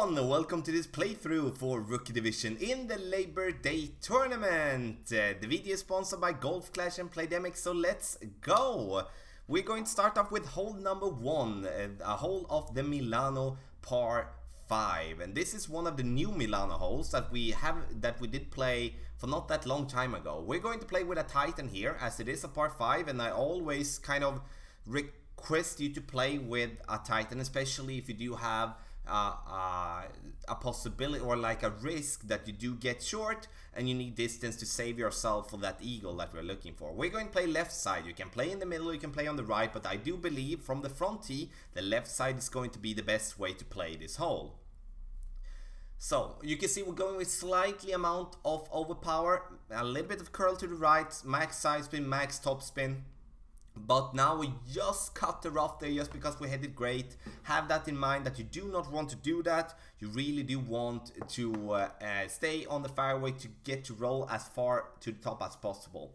everyone, welcome to this playthrough for Rookie Division in the Labor Day Tournament. The video is sponsored by Golf Clash and Playdemic, so let's go. We're going to start off with hole number 1, a hole of the Milano par 5. And this is one of the new Milano holes that we did play for not that long time ago. We're going to play with a Titan here, as it is a par 5, and I always kind of request you to play with a Titan, especially if you do have a possibility or like a risk that you do get short and you need distance to save yourself for that eagle that we're looking for. We're going to play left side. You can play in the middle, you can play on the right, but I do believe from the front tee the left side is going to be the best way to play this hole. So you can see we're going with slightly amount of overpower, a little bit of curl to the right, max side spin, max top spin. But now we just cut the rough there just because we hit it great. Have that in mind that you do not want to do that. You really do want to stay on the fairway to get to roll as far to the top as possible.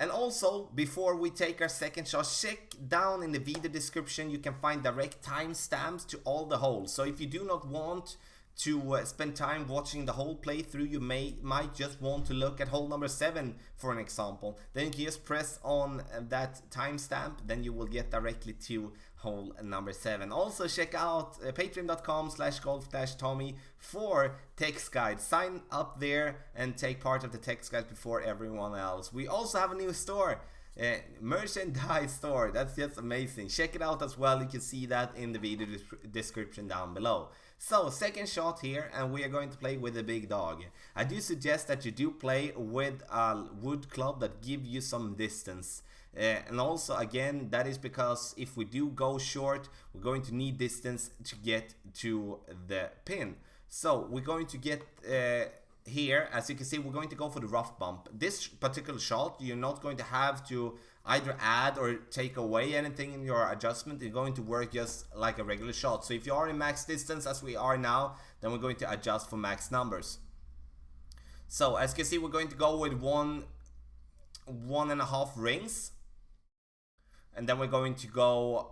And also, before we take our second shot, check down in the video description. You can find direct timestamps to all the holes. So if you do not want to spend time watching the whole playthrough, you might just want to look at hole number 7 for an example. Then you can just press on that timestamp, then you will get directly to hole number 7. Also check out patreon.com/golf-tommy for text guides. Sign up there and take part of the text guide before everyone else. We also have a new store, merchandise store. That's just amazing. Check it out as well. You can see that in the video description down below. So second shot here, and we are going to play with a big dog. I do suggest that you do play with a wood club that give you some distance. And also again, that is because if we do go short, we're going to need distance to get to the pin. So we're going to get here, as you can see, we're going to go for the rough bump. This particular shot, you're not going to have to either add or take away anything in your adjustment. It's going to work just like a regular shot. So if you are in max distance as we are now, then we're going to adjust for max numbers. So as you can see, we're going to go with 1.5 rings, and then we're going to go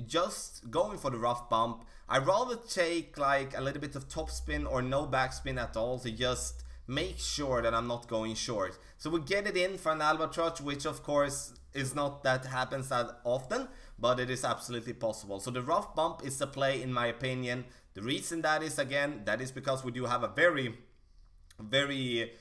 just going for the rough bump. I'd rather take like a little bit of top spin or no backspin at all to just make sure that I'm not going short. So we get it in for an albatross, which of course is not that happens that often, but it is absolutely possible. So the rough bump is the play in my opinion. The reason that is, again, that is because we do have a very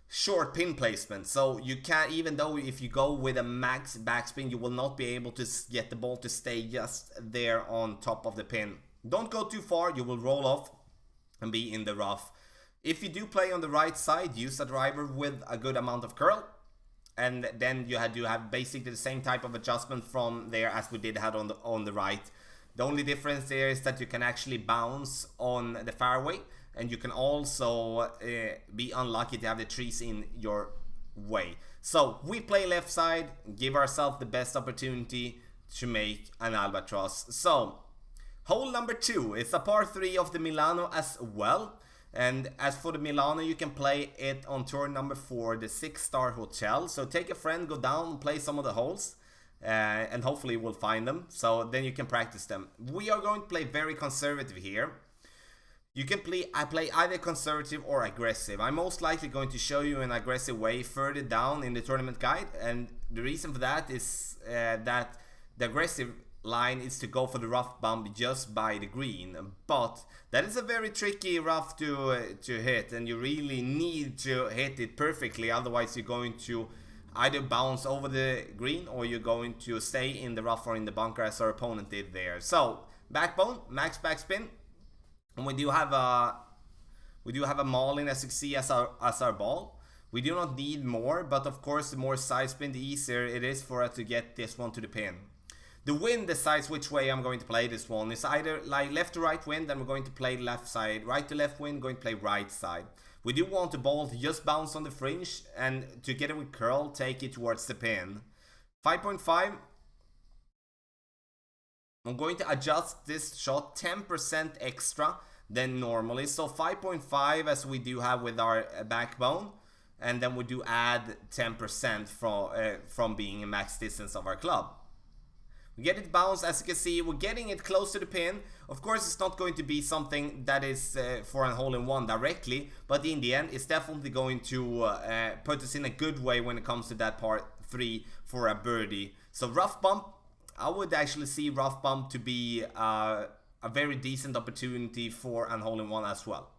short pin placement. So you can't, even though if you go with a max backspin, you will not be able to get the ball to stay just there on top of the pin. Don't go too far, you will roll off and be in the rough. If you do play on the right side, use a driver with a good amount of curl, and then you do have basically the same type of adjustment from there as we did have on the right. The only difference there is that you can actually bounce on the fairway, and you can also be unlucky to have the trees in your way. So we play left side, give ourselves the best opportunity to make an albatross. So hole number 2 is a par 3 of the Milano as well. And as for the Milano, you can play it on tour number 4, the 6-star hotel. So take a friend, go down and play some of the holes, and hopefully we'll find them. So then you can practice them. We are going to play very conservative here. You can play either conservative or aggressive. I'm most likely going to show you an aggressive way further down in the tournament guide, and the reason for that is that the aggressive line is to go for the rough bump just by the green, but that is a very tricky rough to hit, and you really need to hit it perfectly, otherwise you're going to either bounce over the green or you're going to stay in the rough or in the bunker as our opponent did there. So backbone, max backspin, and we do have a Marlin, as you see, as our ball. We do not need more, but of course the more side spin, the easier it is for us to get this one to the pin. The wind decides which way I'm going to play this one. It's either like left to right wind, then we're going to play left side. Right to left wind, going to play right side. We do want the ball to just bounce on the fringe, and together with curl, take it towards the pin. 5.5. I'm going to adjust this shot 10% extra than normally. So 5.5 as we do have with our backbone. And then we do add 10% from being a max distance of our club. We get it bounced, as you can see, we're getting it close to the pin. Of course, it's not going to be something that is for a hole-in-one directly, but in the end, it's definitely going to put us in a good way when it comes to that part 3 for a birdie. So rough bump, I would actually see rough bump to be a very decent opportunity for a hole-in-one as well.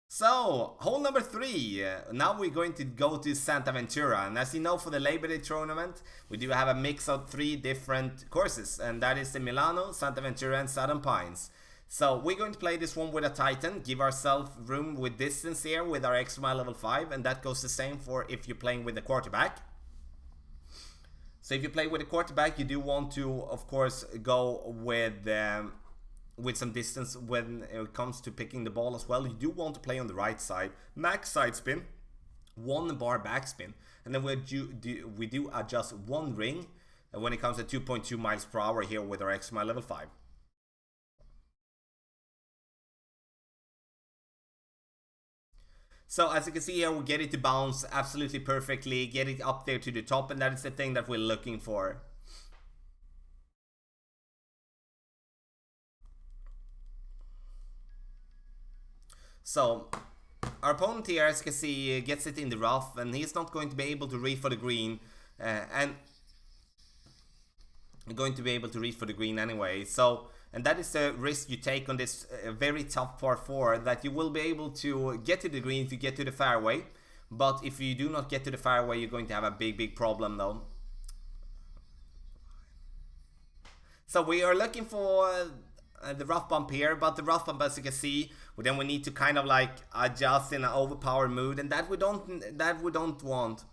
So, hole number 3, now we're going to go to Santa Ventura, and as you know, for the Labor Day tournament, we do have a mix of 3 different courses, and that is the Milano, Santa Ventura and Southern Pines. So, we're going to play this one with a Titan, give ourselves room with distance here with our extra mile level 5, and that goes the same for if you're playing with the quarterback. So if you play with a quarterback, you do want to, of course, go with some distance when it comes to picking the ball as well. You do want to play on the right side. Max side spin, 1 bar backspin, and then we do adjust 1 ring when it comes to 2.2 miles per hour here with our extra mile level 5. So as you can see here, we get it to bounce absolutely perfectly, get it up there to the top, and that is the thing that we're looking for. So, our opponent here, as you can see, gets it in the rough, and he's not going to be able to reach for the green, and going to be able to reach for the green anyway. So, and that is the risk you take on this very tough par 4, that you will be able to get to the green if you get to the fairway, but if you do not get to the fairway, you're going to have a big problem though. So we are looking for the rough bump here, but the rough bump, as you can see, then we need to kind of like adjust in an overpowered mood, and that we don't want.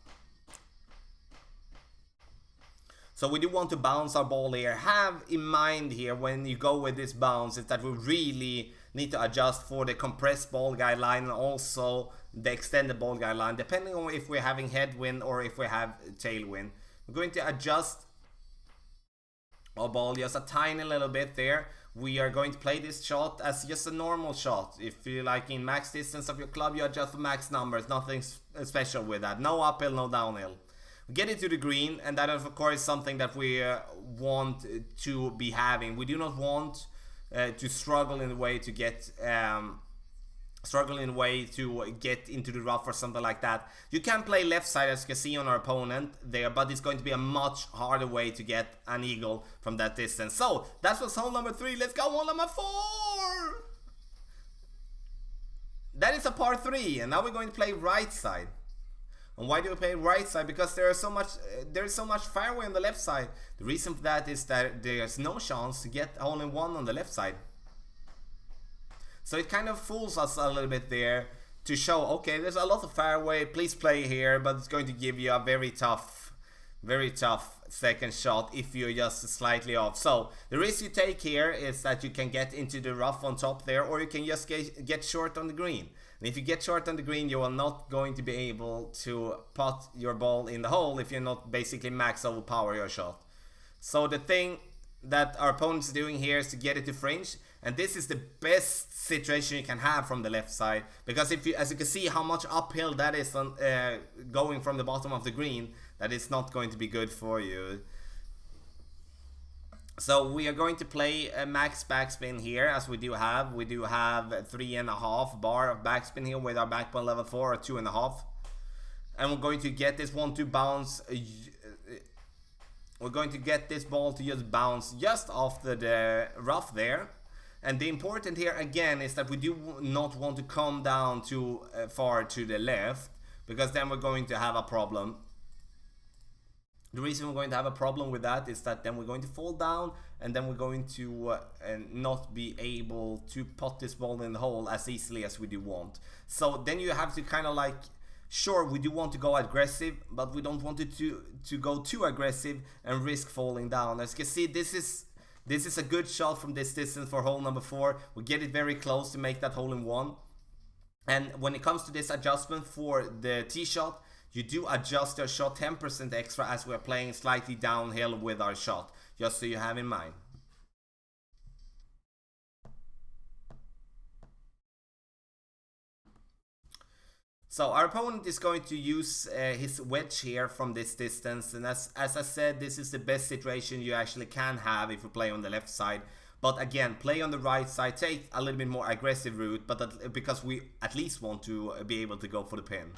So we do want to bounce our ball here. Have in mind here when you go with this bounce is that we really need to adjust for the compressed ball guideline and also the extended ball guideline, depending on if we're having headwind or if we have tailwind. We're going to adjust our ball just a tiny little bit there. We are going to play this shot as just a normal shot. If you like in max distance of your club, you adjust the max numbers, nothing special with that. No uphill, no downhill. We get it to the green, and that is of course something that we want to be having. We do not want to struggle in the way to get into the rough or something like that. You can play left side, as you can see on our opponent there, but it's going to be a much harder way to get an eagle from that distance. So that was hole number 3. Let's go hole number 4. That is a par 3, and now we're going to play right side. And why do we play right side? Because there's so much fairway on the left side. The reason for that is that there's no chance to get hole-in-one on the left side. So it kind of fools us a little bit there to show, okay, there's a lot of fairway, please play here, but it's going to give you a very tough second shot if you're just slightly off. So the risk you take here is that you can get into the rough on top there, or you can just get short on the green. And if you get short on the green, you are not going to be able to put your ball in the hole if you're not basically max overpower your shot. So the thing that our opponent's doing here is to get it to fringe, and this is the best situation you can have from the left side, because if you, as you can see how much uphill that is on going from the bottom of the green, that is not going to be good for you. So we are going to play a max backspin here, as we do have 3.5 bar of backspin here with our backbone level 4 or 2.5, and we're going to get this one to bounce. We're going to get this ball to just bounce just off the rough there. And the important here again is that we do not want to come down too far to the left, because then we're going to have a problem. The reason we're going to have a problem with that is that then we're going to fall down, and then we're going to not be able to put this ball in the hole as easily as we do want. So then you have to kind of like, sure, we do want to go aggressive, but we don't want it to go too aggressive and risk falling down. As you can see, this is a good shot from this distance for hole number 4. We get it very close to make that hole in one. And when it comes to this adjustment for the tee shot, you do adjust your shot 10% extra as we're playing slightly downhill with our shot, just so you have in mind. So our opponent is going to use his wedge here from this distance, and as I said, this is the best situation you actually can have if you play on the left side. But again, play on the right side, take a little bit more aggressive route, but because we at least want to be able to go for the pin.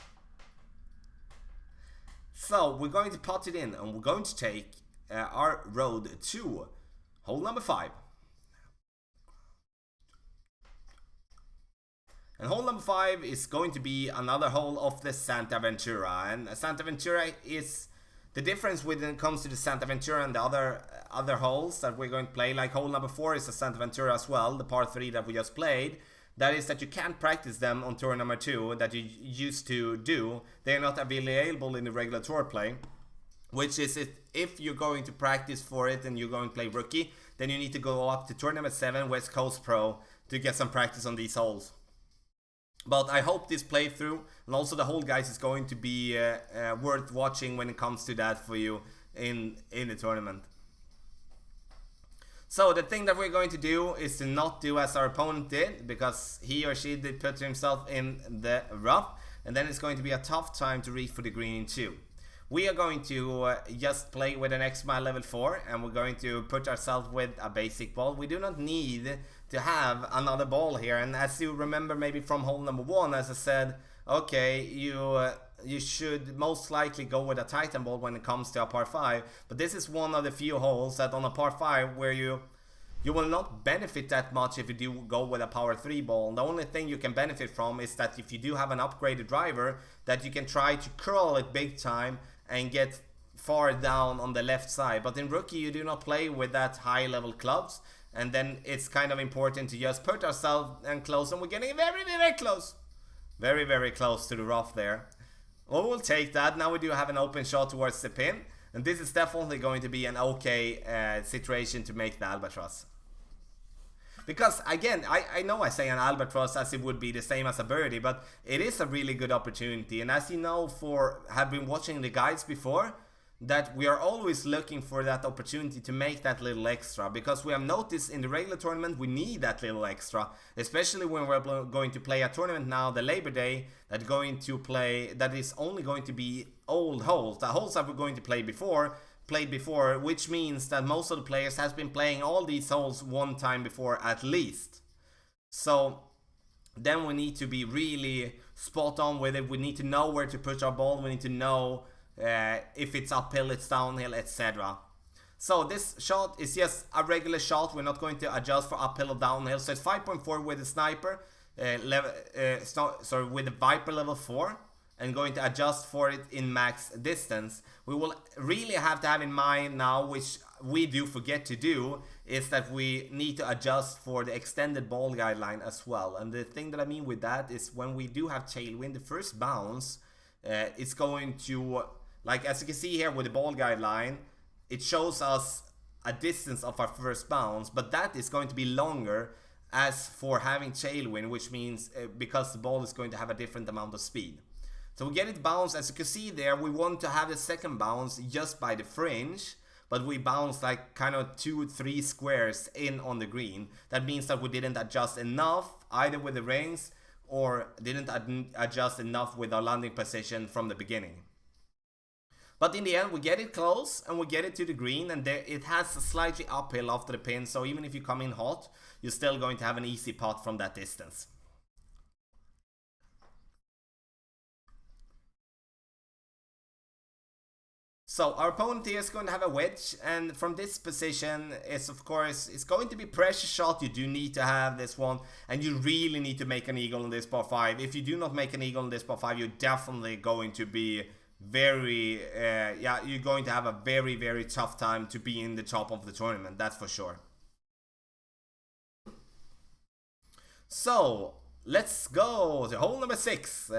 So we're going to pot it in, and we're going to take our road to hole number 5. And hole number 5 is going to be another hole of the Santa Ventura. And Santa Ventura is the difference when it comes to the Santa Ventura and the other holes that we're going to play. Like hole number 4 is a Santa Ventura as well, the par 3 that we just played. That is that you can't practice them on tour number 2 that you used to do. They are not available in the regular tour play. Which is if you're going to practice for it and you're going to play rookie, then you need to go up to tour number 7, West Coast Pro, to get some practice on these holes. But I hope this playthrough and also the whole guys is going to be worth watching when it comes to that for you in the tournament. So the thing that we're going to do is to not do as our opponent did, because he or she did put himself in the rough, and then it's going to be a tough time to reach for the green too. We are going to just play with an X-Mile level 4, and we're going to put ourselves with a basic ball. We do not need to have another ball here, and as you remember maybe from hole number 1, as I said, okay, you should most likely go with a Titan ball when it comes to a par 5, but this is one of the few holes that on a par 5 where you will not benefit that much if you do go with a power 3 ball. The only thing you can benefit from is that if you do have an upgraded driver, that you can try to curl it big time and get far down on the left side. But in rookie you do not play with that high level clubs, and then it's kind of important to just put ourselves and close, and we're getting very, very close. Very, very close to the rough there. Well, we'll take that. Now we do have an open shot towards the pin, and this is definitely going to be an okay situation to make the albatross. Because again, I know I say an albatross as it would be the same as a birdie, but it is a really good opportunity. And as you know, have been watching the guides before, that we are always looking for that opportunity to make that little extra, because we have noticed in the regular tournament we need that little extra, especially when we're going to play a tournament now, the Labor Day, that is only going to be old holes, the holes that we're going to played before, which means that most of the players has been playing all these holes one time before at least. So then we need to be really spot on with it. We need to know where to push our ball. We need to know if it's uphill, it's downhill, etc. So this shot is just a regular shot. We're not going to adjust for uphill or downhill. So it's 5.4 with the sniper, with the Viper level 4, and going to adjust for it in max distance. We will really have to have in mind now, which we do forget to do, is that we need to adjust for the extended ball guideline as well. And the thing that I mean with that is when we do have tailwind, the first bounce, it's going to, like as you can see here with the ball guideline, it shows us a distance of our first bounce, but that is going to be longer as for having tailwind, which means because the ball is going to have a different amount of speed. So we get it bounced, as you can see there, we want to have the second bounce just by the fringe, but we bounced like kind of 2-3 squares in on the green. That means that we didn't adjust enough either with the rings or didn't adjust enough with our landing position from the beginning. But in the end we get it close and we get it to the green, and there it has a slightly uphill after the pin, so even if you come in hot, you're still going to have an easy putt from that distance. So our opponent here is going to have a wedge, and from this position is of course it's going to be pressure shot. You do need to have this one, and you really need to make an eagle on this par 5. If you do not make an eagle on this par 5, you're definitely going to be very you're going to have a very, very tough time to be in the top of the tournament, that's for sure. So let's go to hole number 6.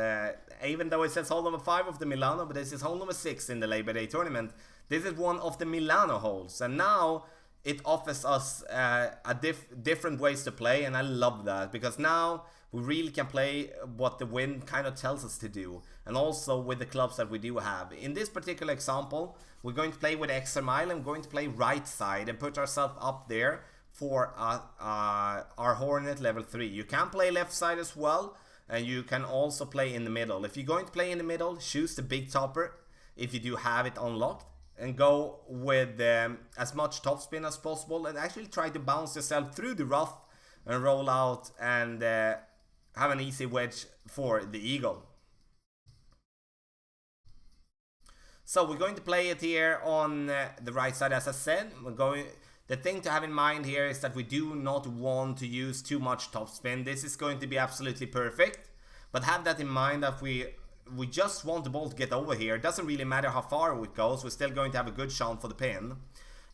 Even though it says hole number 5 of the Milano, but this is hole number 6 in the Labor Day tournament. This is one of the Milano holes, and now it offers us different ways to play, and I love that, because now we really can play what the wind kind of tells us to do, and also with the clubs that we do have. In this particular example, we're going to play with extra mile and going to play right side and put ourselves up there for our Hornet level 3. You can play left side as well, and you can also play in the middle. If you're going to play in the middle, choose the big topper if you do have it unlocked, and go with as much topspin as possible, and actually try to bounce yourself through the rough and roll out and have an easy wedge for the eagle. So we're going to play it here on the right side, as I said. The thing to have in mind here is that we do not want to use too much topspin. This is going to be absolutely perfect, but have that in mind that we just want the ball to get over here. It doesn't really matter how far it goes, we're still going to have a good shot for the pin.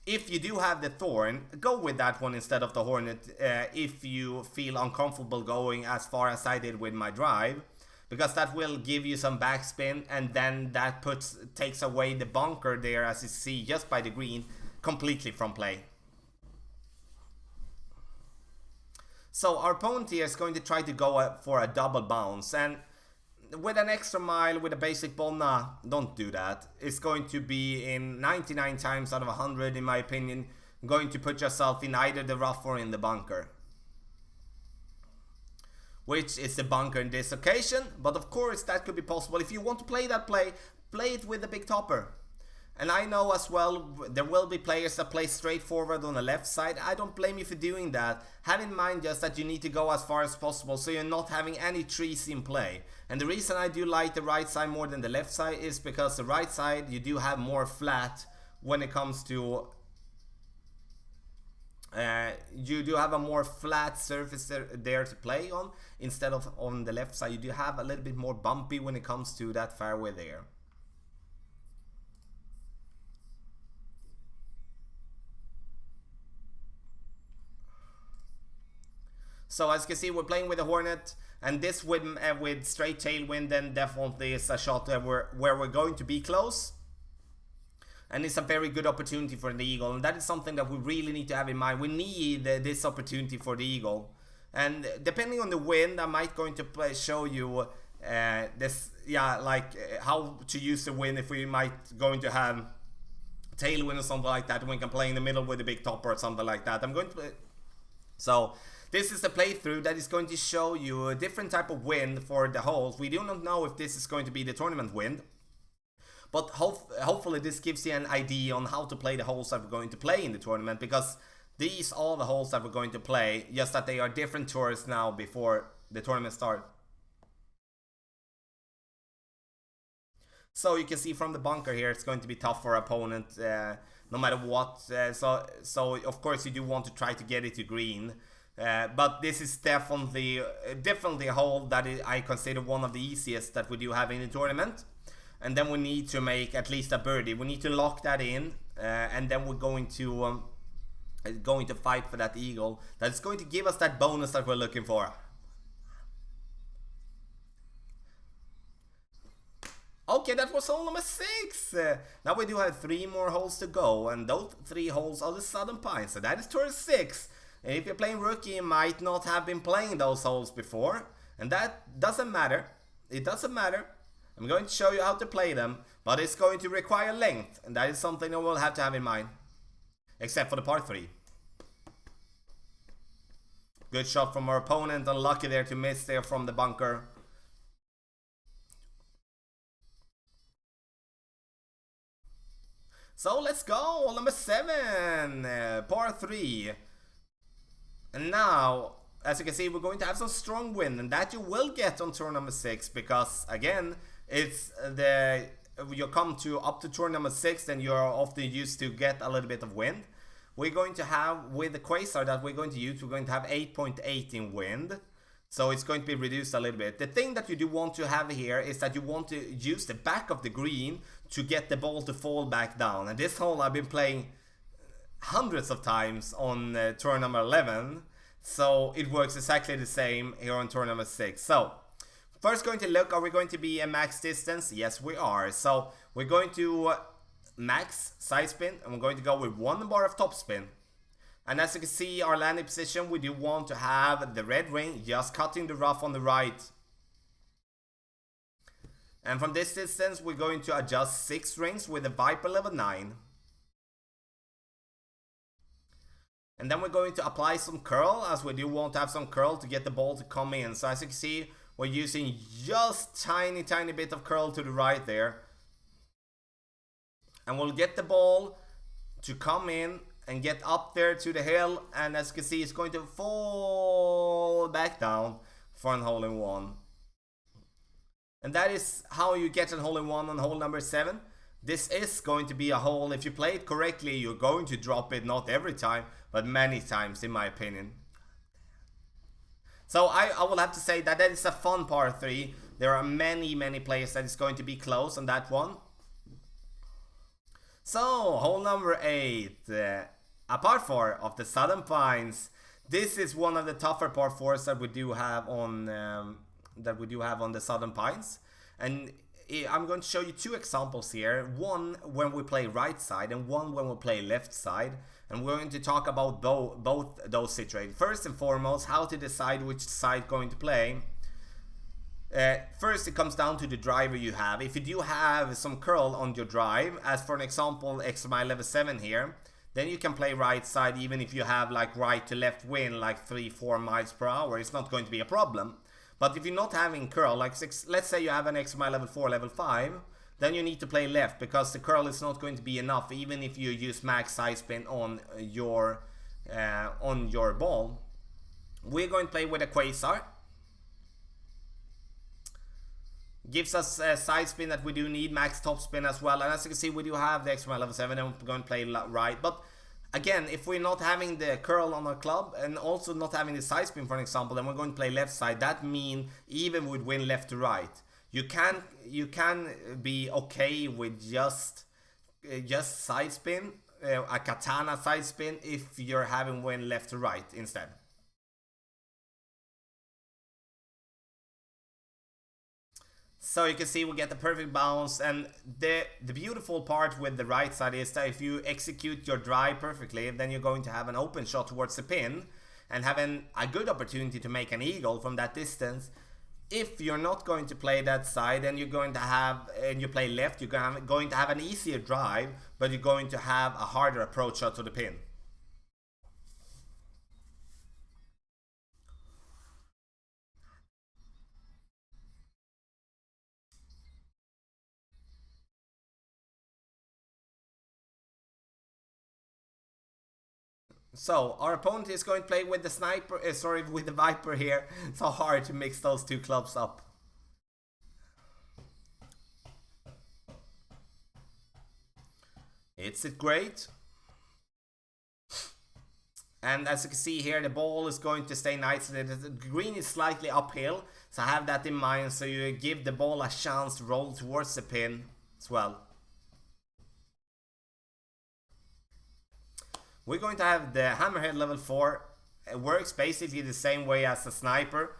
If you do have the thorn, go with that one instead of the hornet if you feel uncomfortable going as far as I did with my drive, because that will give you some backspin, and then that takes away the bunker there, as you see just by the green, completely from play. So our opponent here is going to try to go for a double bounce, and with an extra mile with a basic ball, nah, don't do that. It's going to be, in 99 times out of 100 in my opinion, going to put yourself in either the rough or in the bunker. Which is the bunker in this occasion, but of course that could be possible. If you want to play that play it with the big topper. And I know as well, there will be players that play straight forward on the left side. I don't blame you for doing that. Have in mind just that you need to go as far as possible, so you're not having any trees in play. And the reason I do like the right side more than the left side is because the right side, you do have more flat when it comes to... you do have a more flat surface there to play on, instead of on the left side. You do have a little bit more bumpy when it comes to that fairway there. So as you can see, we're playing with the Hornet, and this with straight tailwind then definitely is a shot where we're going to be close. And it's a very good opportunity for the eagle, and that is something that we really need to have in mind. We need this opportunity for the eagle. And depending on the wind, I might going to show you how to use the wind if we might going to have tailwind or something like that, and we can play in the middle with a big topper or something like that. I'm going to play. So this is the playthrough that is going to show you a different type of wind for the holes. We do not know if this is going to be the tournament wind, but hopefully this gives you an idea on how to play the holes that we're going to play in the tournament, because these are the holes that we're going to play, just that they are different tours now before the tournament starts. So you can see from the bunker here, it's going to be tough for our opponent no matter what. So of course you do want to try to get it to green. But this is definitely a hole that I consider one of the easiest that we do have in the tournament. And then we need to make at least a birdie. We need to lock that in, and then we're going to fight for that eagle. That's going to give us that bonus that we're looking for. Okay, that was hole number 6. Now we do have 3 more holes to go, and those 3 holes are the Southern Pines. So that is tour 6. And if you're playing rookie, you might not have been playing those holes before, and that doesn't matter. It doesn't matter. I'm going to show you how to play them, but it's going to require length, and that is something that we'll have to have in mind. Except for the par 3. Good shot from our opponent, unlucky there to miss there from the bunker. So let's go, hole number 7, par 3. And now, as you can see, we're going to have some strong wind, and that you will get on tour number 6, because again, it's you come to up to tour number 6, then you're often used to get a little bit of wind. We're going to have, with the quasar that we're going to use, we're going to have 8.8 in wind. So it's going to be reduced a little bit. The thing that you do want to have here is that you want to use the back of the green to get the ball to fall back down. And this hole I've been playing hundreds of times on tour number 11. So it works exactly the same here on tour number 6. So first going to look, are we going to be a max distance? Yes, we are. So we're going to max side spin, and we're going to go with 1 bar of top spin. And as you can see, our landing position, we do want to have the red ring just cutting the rough on the right. And from this distance, we're going to adjust 6 rings with a Viper level 9. And then we're going to apply some curl, as we do want to have some curl to get the ball to come in. So as you can see, We're using just tiny bit of curl to the right there. And we'll get the ball to come in and get up there to the hill. And as you can see, it's going to fall back down for an hole-in-one. And that is how you get an hole-in-one on hole number 7. This is going to be a hole, if you play it correctly, you're going to drop it, not every time, but many times in my opinion. So I will have to say that is a fun par 3. There are many players that is going to be close on that one. So, hole number 8, a par 4 of the Southern Pines. This is one of the tougher par 4s that we do have on the Southern Pines, and I'm going to show you 2 examples here. One when we play right side, and one when we play left side. And we're going to talk about both those situations. First and foremost, how to decide which side going to play. First, it comes down to the driver you have. If you do have some curl on your drive, as for an example, XMI level 7 here, then you can play right side even if you have like right to left wind like 3-4 miles per hour. It's not going to be a problem. But if you're not having curl, like let's say you have an XMI level 4, level 5, then you need to play left because the curl is not going to be enough even if you use max side spin on your ball. We're going to play with a quasar. Gives us a side spin that we do need, max top spin as well. And as you can see, we do have the XMI level 7 and we're going to play right. But again, if we're not having the curl on our club and also not having the side spin, for example, then we're going to play left side. That means even with win left to right. You can be okay with just side spin, a katana side spin, if you're having win left to right instead. So you can see we get the perfect bounce, and the beautiful part with the right side is that if you execute your drive perfectly, then you're going to have an open shot towards the pin and having a good opportunity to make an eagle from that distance. If you're not going to play that side and you're going to have, and you play left, you're going to have an easier drive, but you're going to have a harder approach shot to the pin. So our opponent is going to play with the sniper, with the Viper here. It's so hard to mix those 2 clubs up. It's great. And as you can see here, the ball is going to stay nice. The green is slightly uphill, so have that in mind. So you give the ball a chance to roll towards the pin as well. We're going to have the hammerhead level 4. It works basically the same way as a sniper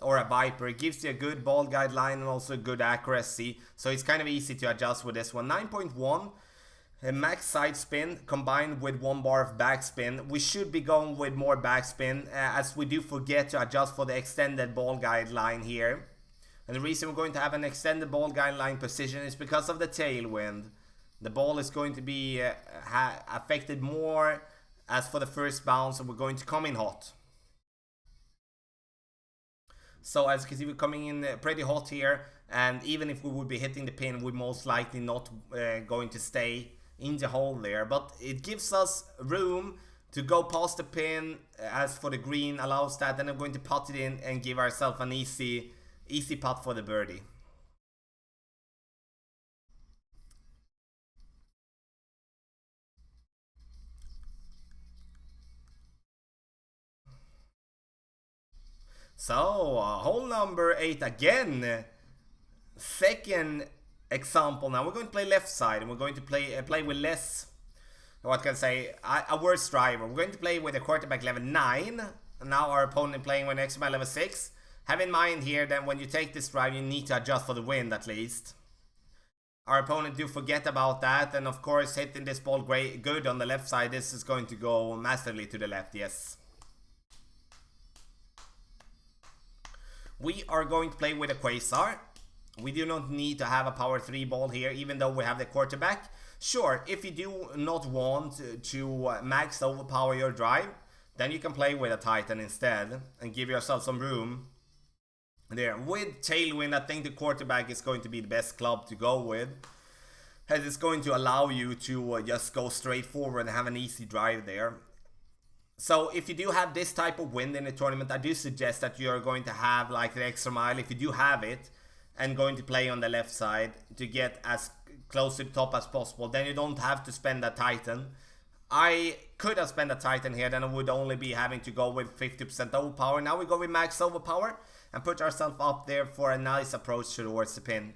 or a Viper. It gives you a good ball guideline and also good accuracy. So it's kind of easy to adjust with this one. 9.1 max side spin combined with 1 bar of backspin. We should be going with more backspin as we do forget to adjust for the extended ball guideline here. And the reason we're going to have an extended ball guideline position is because of the tailwind. The ball is going to be affected more as for the first bounce, and we're going to come in hot. So as you can see, we're coming in pretty hot here, and even if we would be hitting the pin, we're most likely not going to stay in the hole there. But it gives us room to go past the pin. As for the green allows that, then I'm going to putt it in and give ourselves an easy putt for the birdie. So, hole number 8 again. Second example now. We're going to play left side and we're going to play with less, what can I say, a worse driver. We're going to play with a quarterback level 9. And now our opponent playing with an XMI level 6. Have in mind here that when you take this drive, you need to adjust for the wind at least. Our opponent do forget about that, and of course hitting this ball good on the left side, this is going to go massively to the left, yes. We are going to play with a quasar. We do not need to have a power 3 ball here, even though we have the quarterback. Sure, if you do not want to max overpower your drive, then you can play with a Titan instead and give yourself some room there. With tailwind, I think the quarterback is going to be the best club to go with, as it's going to allow you to just go straight forward and have an easy drive there. So if you do have this type of wind in the tournament, I do suggest that you're going to have like the extra mile, if you do have it, and going to play on the left side to get as close to the top as possible. Then you don't have to spend a Titan. I could have spent a Titan here, then I would only be having to go with 50% overpower. Now we go with max overpower and put ourselves up there for a nice approach towards the pin.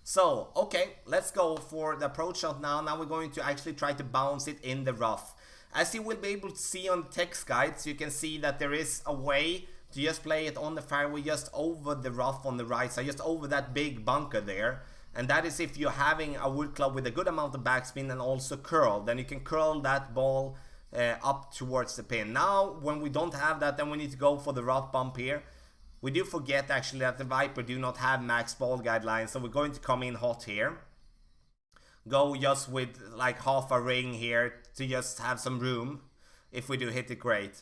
So, okay, let's go for the approach shot now. Now we're going to actually try to bounce it in the rough. As you will be able to see on the text guides, you can see that there is a way to just play it on the fairway, just over the rough on the right side, just over that big bunker there. And that is if you're having a wood club with a good amount of backspin and also curl. Then you can curl that ball up towards the pin. Now, when we don't have that, then we need to go for the rough bump here. We do forget actually that the Viper do not have max ball guidelines, so we're going to come in hot here. Go just with like half a ring here to just have some room. If we do hit it, great.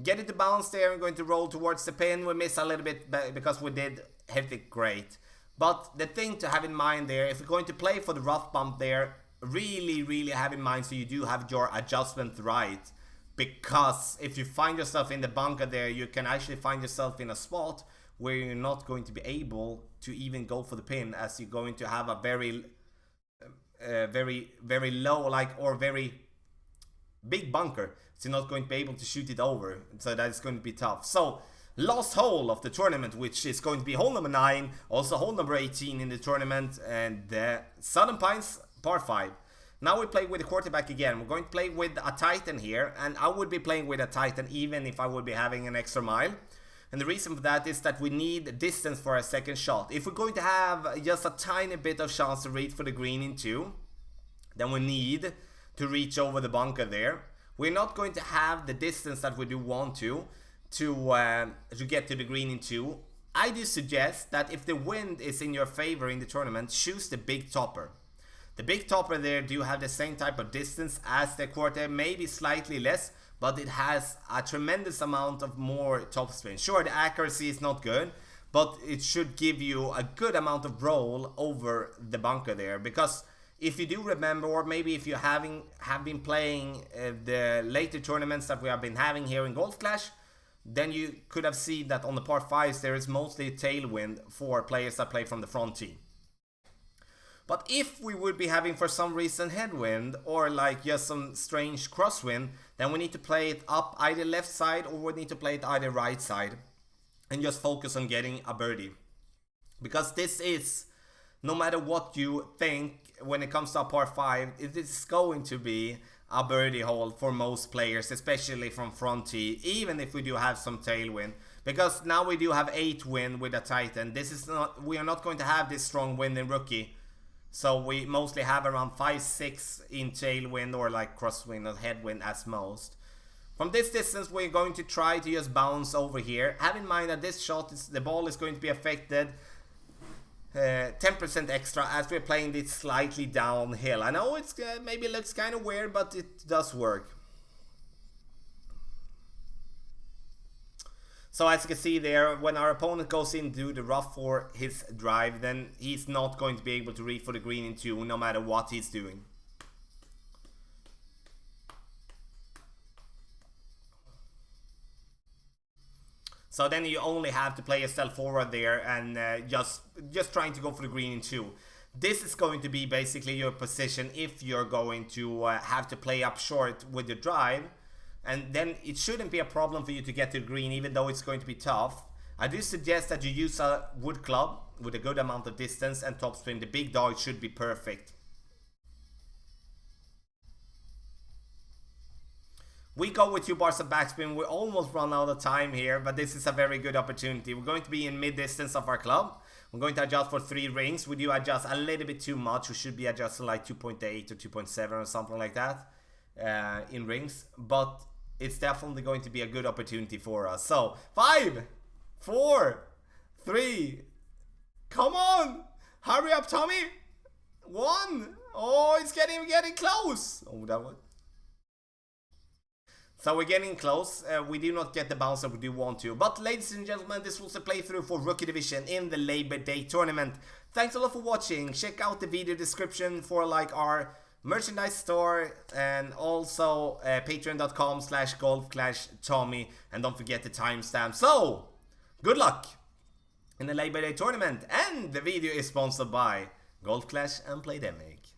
Get it to bounce there and going to roll towards the pin. We miss a little bit because we did hit it, great. But the thing to have in mind there, if we're going to play for the rough bump there, really have in mind so you do have your adjustment right. Because if you find yourself in the bunker there, you can actually find yourself in a spot where you're not going to be able to even go for the pin, as you're going to have a very low, like, or very big bunker. So you're not going to be able to shoot it over. So that's going to be tough. So last hole of the tournament, which is going to be hole number 9, also hole number 18 in the tournament, and Southern Pines par 5. Now we play with the quarterback again. We're going to play with a Titan here, and I would be playing with a Titan even if I would be having an extra mile. And the reason for that is that we need distance for a second shot. If we're going to have just a tiny bit of chance to reach for the green in 2, then we need to reach over the bunker there. We're not going to have the distance that we do want to get to the green in 2. I do suggest that if the wind is in your favor in the tournament, choose the big topper. The big topper there do have the same type of distance as the quarter, maybe slightly less, but it has a tremendous amount of more topspin. Sure, the accuracy is not good, but it should give you a good amount of roll over the bunker there. Because if you do remember, or maybe if you have been playing the later tournaments that we have been having here in Golf Clash, then you could have seen that on the par 5s there is mostly tailwind for players that play from the front tee. But if we would be having for some reason headwind or like just some strange crosswind, then we need to play it up either left side or we need to play it either right side and just focus on getting a birdie. Because this is, no matter what you think when it comes to a par 5, it is going to be a birdie hole for most players, especially from front tee, even if we do have some tailwind. Because now we do have 8 wind with a Titan. We are not going to have this strong wind in rookie. So we mostly have around 5-6 in tailwind or like crosswind or headwind as most. From this distance we're going to try to just bounce over here. Have in mind that this shot, the ball is going to be affected 10% extra as we're playing this slightly downhill. I know it's maybe looks kind of weird, but it does work. So as you can see there, when our opponent goes into the rough for his drive, then he's not going to be able to reach for the green in 2 no matter what he's doing. So then you only have to play yourself forward there and just trying to go for the green in 2. This is going to be basically your position if you're going to have to play up short with your drive. And then it shouldn't be a problem for you to get to the green, even though it's going to be tough. I do suggest that you use a wood club with a good amount of distance and topspin. The big dog should be perfect. We go with 2 bars of backspin. We almost run out of time here, but this is a very good opportunity. We're going to be in mid-distance of our club. We're going to adjust for 3 rings. We do adjust a little bit too much. We should be adjusting like 2.8 or 2.7 or something like that in rings. But it's definitely going to be a good opportunity for us. So 5, 4, 3. Come on! Hurry up, Tommy! 1. Oh, it's getting close. Oh, that one. So we're getting close. We do not get the bounce that we do want to. But ladies and gentlemen, this was a playthrough for Rookie Division in the Labor Day tournament. Thanks a lot for watching. Check out the video description for like our merchandise store and also patreon.com/golfclashtommy, and don't forget the timestamp. So, good luck in the Labor Day tournament, and the video is sponsored by Golf Clash and Playdemic.